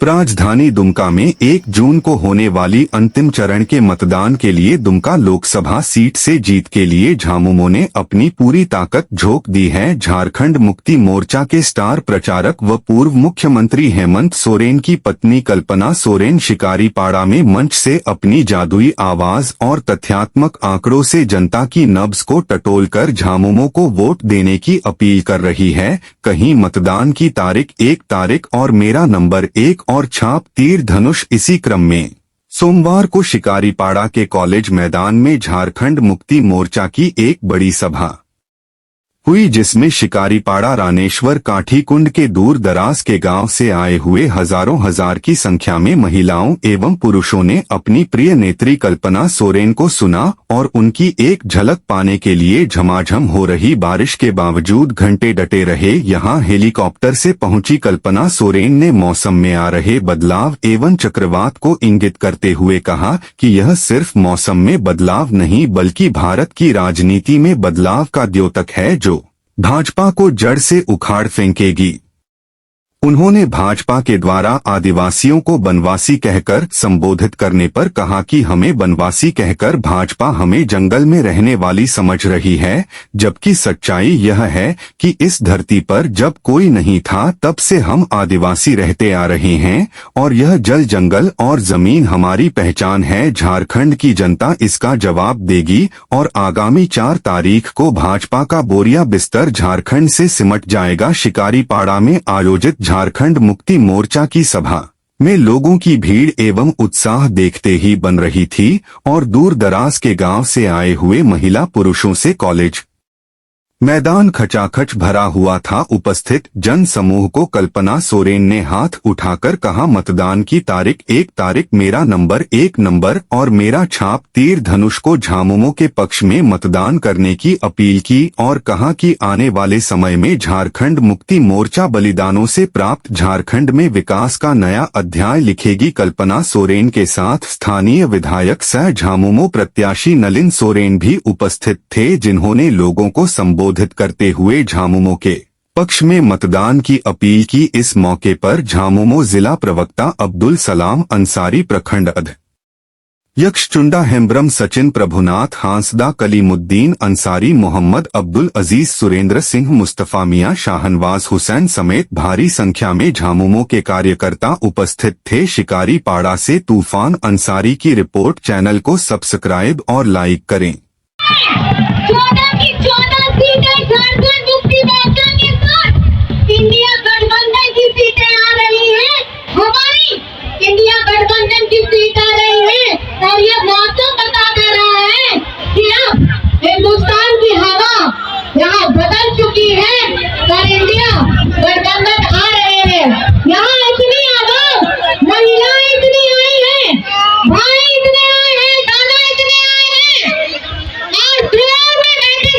उपराजधानी दुमका में 1 जून को होने वाली अंतिम चरण के मतदान के लिए दुमका लोकसभा सीट से जीत के लिए झामुमो ने अपनी पूरी ताकत झोंक दी है। झारखंड मुक्ति मोर्चा के स्टार प्रचारक व पूर्व मुख्यमंत्री हेमंत सोरेन की पत्नी कल्पना सोरेन शिकारीपाड़ा में मंच से अपनी जादुई आवाज और तथ्यात्मक आंकड़ों से जनता की नब्ज को टटोलकर झामुमो को वोट देने की अपील कर रही है। कहीं मतदान की तारीख 1 तारीख और मेरा नंबर 1 और छाप तीर धनुष। इसी क्रम में सोमवार को शिकारीपाड़ा के कॉलेज मैदान में झारखंड मुक्ति मोर्चा की एक बड़ी सभा हुई, जिसमें शिकारीपाड़ा रानेश्वर काठी कुंड के दूर दराज के गांव से आए हुए हजारों हजार की संख्या में महिलाओं एवं पुरुषों ने अपनी प्रिय नेत्री कल्पना सोरेन को सुना और उनकी एक झलक पाने के लिए झमाझम हो रही बारिश के बावजूद घंटे डटे रहे। यहां हेलीकॉप्टर से पहुंची कल्पना सोरेन ने मौसम में आ रहे बदलाव एवं चक्रवात को इंगित करते हुए कहा कि यह सिर्फ मौसम में बदलाव नहीं बल्कि भारत की राजनीति में बदलाव का द्योतक है जो भाजपा को जड़ से उखाड़ फेंकेगी। उन्होंने भाजपा के द्वारा आदिवासियों को बनवासी कहकर संबोधित करने पर कहा कि हमें बनवासी कहकर भाजपा हमें जंगल में रहने वाली समझ रही है, जबकि सच्चाई यह है कि इस धरती पर जब कोई नहीं था तब से हम आदिवासी रहते आ रहे हैं और यह जल जंगल और जमीन हमारी पहचान है। झारखंड की जनता इसका जवाब देगी और आगामी 4 तारीख को भाजपा का बोरिया बिस्तर झारखंड से सिमट जाएगा। शिकारीपाड़ा में आयोजित झारखंड मुक्ति मोर्चा की सभा में लोगों की भीड़ एवं उत्साह देखते ही बन रही थी और दूर दराज के गांव से आए हुए महिला पुरुषों से कॉलेज मैदान खचाखच भरा हुआ था। उपस्थित जन समूह को कल्पना सोरेन ने हाथ उठाकर कहा, मतदान की तारीख 1 तारीख, मेरा नंबर 1 नंबर और मेरा छाप तीर धनुष को झामुमो के पक्ष में मतदान करने की अपील की और कहा कि आने वाले समय में झारखंड मुक्ति मोर्चा बलिदानों से प्राप्त झारखंड में विकास का नया अध्याय लिखेगी। कल्पना सोरेन के साथ स्थानीय विधायक सह झामुमो प्रत्याशी नलिन सोरेन भी उपस्थित थे, जिन्होंने लोगों को संबोधित करते हुए झामुमो के पक्ष में मतदान की अपील की। इस मौके पर झामुमो जिला प्रवक्ता अब्दुल सलाम अंसारी, प्रखंड अध्यक्ष चुंडा हेम्ब्रम सचिन प्रभुनाथ हांसदा, कलीमुद्दीन अंसारी, मोहम्मद अब्दुल अजीज, सुरेंद्र सिंह, मुस्तफा मियां, शाहनवाज हुसैन समेत भारी संख्या में झामुमो के कार्यकर्ता उपस्थित थे। शिकारीपाड़ा से तूफान अंसारी की रिपोर्ट। चैनल को सब्सक्राइब और लाइक करें। 14 की 14 सीटें झारखंड मुक्ति मोर्चा के साथ इंडिया गठबंधन की सीटें आ रही हैं। हमारी इंडिया गठबंधन की सीट आ रही है और ये मौसम बता दे रहा है कि अब हिंदुस्तान की हवा यहाँ बदल चुकी है और इंडिया गठबंधन आ रहे हैं। यहाँ इतनी आवाज, महिलाएं इतनी आई है, भाई इतने आए हैं, दादा इतने आए हैं और ट्रेन में बैठे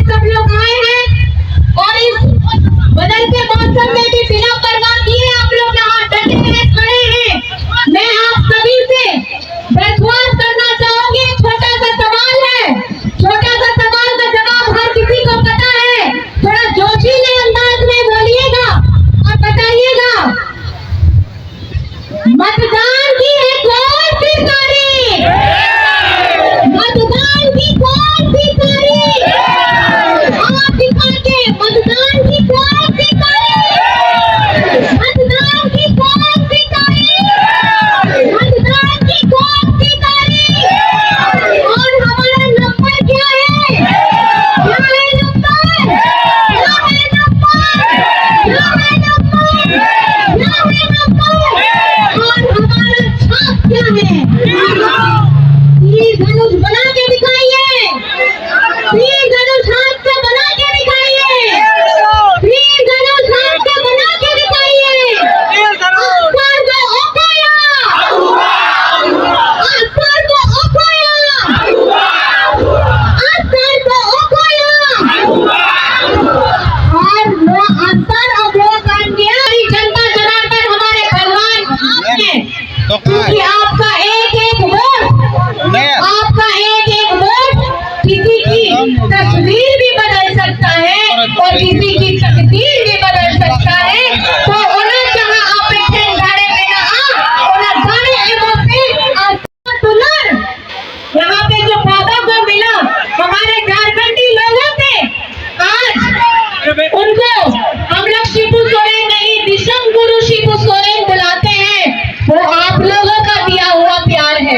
सब लोग आए हैं और इस बदलते मौसम में भी बिना परवाह किए आप लोग यहाँ डटे हैं, खड़े हैं। मैं आप सभी से दरख्वास्त करना चाहूंगी, छोटा सा सवाल है, छोटा सा सवाल का जवाब हर किसी को पता है। थोड़ा जोशीले अंदाज में बोलिएगा और बताइएगा, मतदान की है कौन सी तारीख? मतदान की कौन सी तारीख? आप दिखा के मतदान की कौन सी तारीख? मतदान की कौन सी तारीख? मतदान की कौन सी तारीख? और हमारा नंबर क्या है? क्या है नंबर? क्या है नंबर? क्या है नंबर? क्या है नंबर? और हमारा छाप क्या है? तीर धनुष बना के दिखाइए, तीर धनुष हाथ से बना के दिखाइए, तीर धनुष हाथ से बना के दिखाइए। आसमान को ओकोया, आसमान को ओकोया, आसमान को ओकोया। और वो आसमान और वो काम किया। जनता जनार्दन हमारे भगवान आप हैं, क्योंकि आपका एक एक वोट, आपका एक एक वोट किसी की तस्वीर भी बदल सकता है और किसी की तकदीर भी बदल सकता है। तो उन्हें जहाँ आप बैठे घरे पे ना उन्हें घरे एवं पे तुलर यहाँ पे जो पौधा को मिला हमारे झारखंडी लोगों से, आज उनको हम लोग शिबू सोरेन नहीं, दिशम गुरु शिबू सोरेन बुलाते हैं। वो आप लोगों का दिया हुआ प्यार है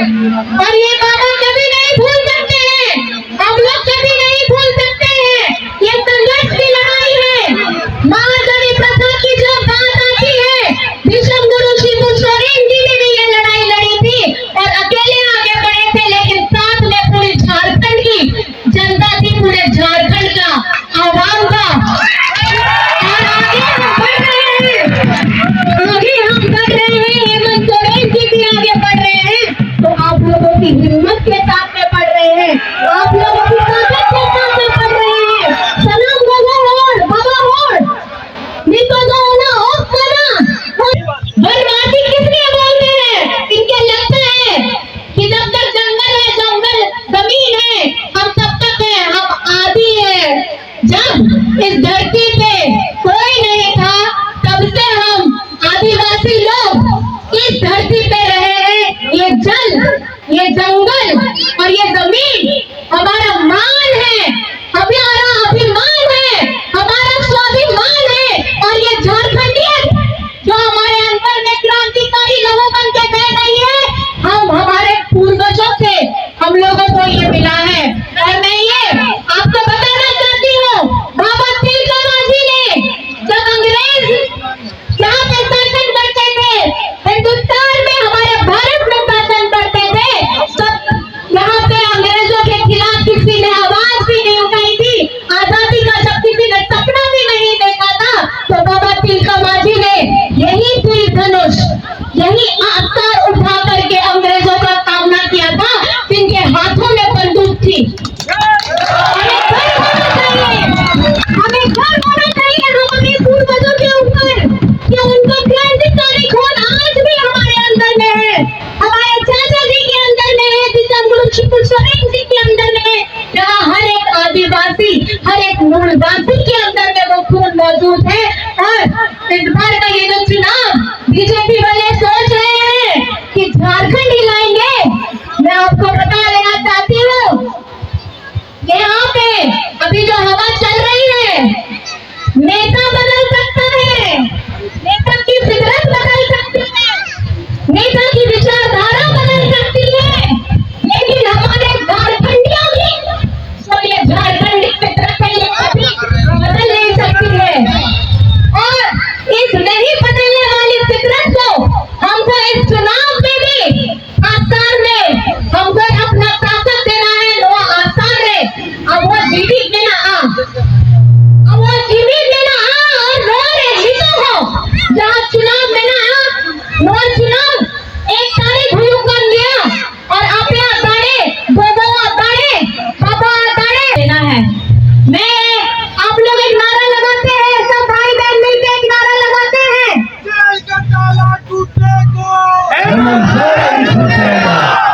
और ये बाबा कभी नहीं भूल सकते हैं, हम लोग कभी नहीं भूल सकते हैं। ये संघर्ष की लड़ाई है, महाजनी प्रथा की जो बात आती है, दिशम गुरु शिबू सोरेन जी ने भी ये लड़ाई लड़ी थी और अकेले आगे बढ़े थे, लेकिन साथ में पूरे झारखंड की जनता थी, पूरे झारखंड का आवाम था। और आगे हम बढ़ रहे हैं, आगे हम बढ़ रहे हैं, हेमंत सोरेन जी भी आगे बढ़ रहे हैं। तो आप लोगों की हिम्मत के साथ में बढ़ रहे हैं, आप लोगों की ताकत के साथ में बढ़ रहे हैं। सलाम बाबा होड़ निको दो ना ओफ बना। बर्बादी किसने बोलते हैं? इनके लगता है कि जब तक जंगल है, जंगल जमीन है, हम तब तक है, हम आदि है। जब इस धरती पे कोई नहीं था, तब से हम आदिवासी लोग इस धरती पे रहे हैं। ये जल, ये जंगल और ये जमीन हमारा मान है, हमारा अभिमान है, हमारा स्वाभिमान है। और ये झारखंडियत जो हमारे अंदर में क्रांतिकारी लोगों बन के बह रही है, हम हमारे पूर्वजों से हम लोगों को ये मिला है। और मैं ये आपको बताना चाहती हूँ, बाबा तिलका मांझी ने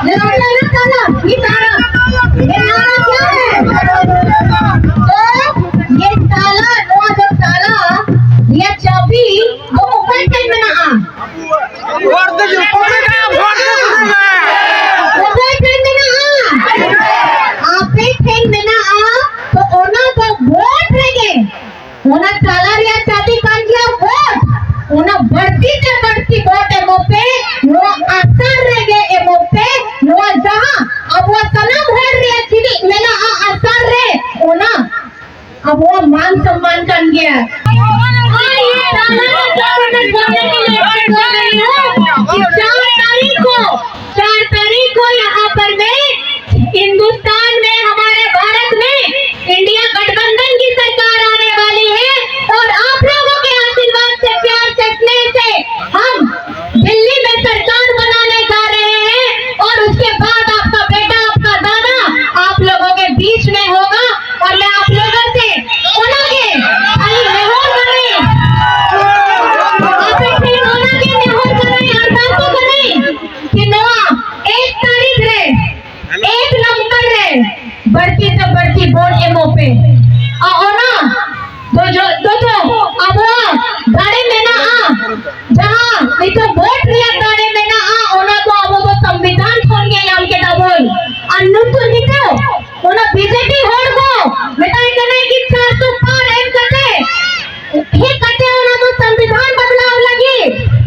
जरा ना ताला, ये नारा क्या है? तो ये ताला, नवा जो ताला, ये चाबी वो ऊपर से बना होना ताला रिया चाबी कान किया वोट होना बढ़ती से बढ़ती वोट एमओ पे नो आसार रह गए एमओ पे नो जहां अब वो सनम भर रिया चिड़ी मेला आसार रे होना अब वो मान सम्मान कर गया चार तारीख को यहाँ पर मैं हिंदुस्तान में हमारे भारत में इंडिया गठबंधन की सरकार आने वाली है और आप लोगों के आशीर्वाद से प्यार से स्नेह से हम दिल्ली में सरकार बनाने जा रहे हैं और उसके बाद आपका बेटा आपका दादा आप लोगों के बीच में होगा और मैं आप लोगों से उनके खाली मेहर करें आप एक होना के मेहर करें अरदास करें कि नवा 1 तारीख रे 1 नंबर रे बढ़ती से बढ़ती वोट एमओ पे आओ ना तो अब गाड़ी में ना जहाँ तो वोट लिया गाड़ी में ना होना तो अब वो संविधान छोड़ के हम के डबल अन्नूर निको होना बीजेपी होड़ को बेटा कहने की 400 पार एम कटे हे कटे होना तो संविधान बदलाव लगी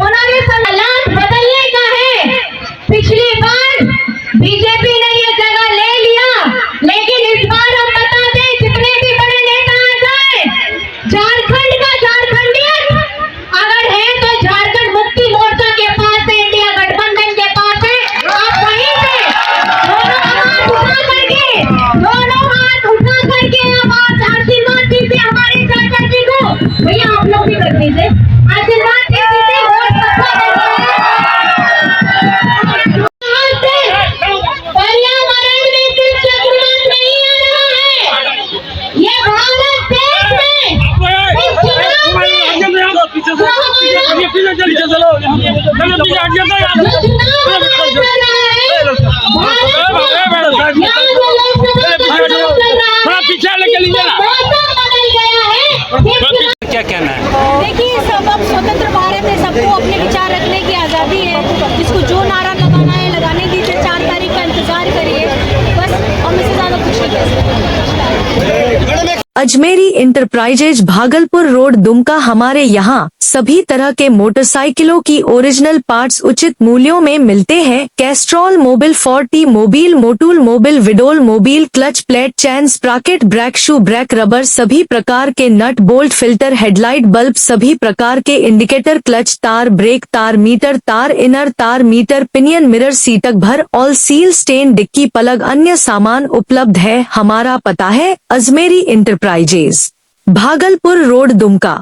उन्होंने हालात बदलने का है पिछली बार बीजेपी ने ये जगह ले लिया लेकिन इस बार हम बता दें जितने भी बड़े नेता आ जाए झारखंड का झारखंडियन अगर है तो झारखंड मुक्ति मोर्चा के पास है इंडिया गठबंधन के पास है आप वहीं से दोनों हाथ उठा करके आप आशीर्वाद दीजिए हमारे चाचा जी को भैया आप लोग भी कर दीजिए आशीर्वाद दीजिए वोट पर्यावरण में सिर्फ चक्रवात नहीं आ रहा है ये भारत देश में इस चुनाव में जो पीछे लेके लीजिए मौसम बदल गया है क्या कहना है? देखिए सब अब स्वतंत्र भारत है, सबको अपने विचार रखने की आज़ादी है। जिसको जो नारा लगाना है लगाने दीजिए, 4 तारीख का इंतजार करिए। बस हम इससे ज़्यादा कुछ नहीं कह सकते। Ajmeri enterprises Bhagalpur road Dumka. हमारे यहाँ सभी तरह के मोटरसाइकिलों की ओरिजिनल पार्ट्स उचित मूल्यों में मिलते हैं। Castrol Mobil, 40 Mobil, Motul Mobil, Veedol Mobil, clutch plate, chain, sprocket, brake shoe, brake rubber, सभी प्रकार के nut bolt, filter, headlight bulb, सभी प्रकार के इंडिकेटर, क्लच तार, ब्रेक तार, मीटर तार, इनर तार, meter, pinion, mirror, seat cover, oil seal, stand, dickey, plug, अन्य सामान उपलब्ध है। हमारा पता है अजमेरी इंटरप्राइजेज भागलपुर रोड दुमका।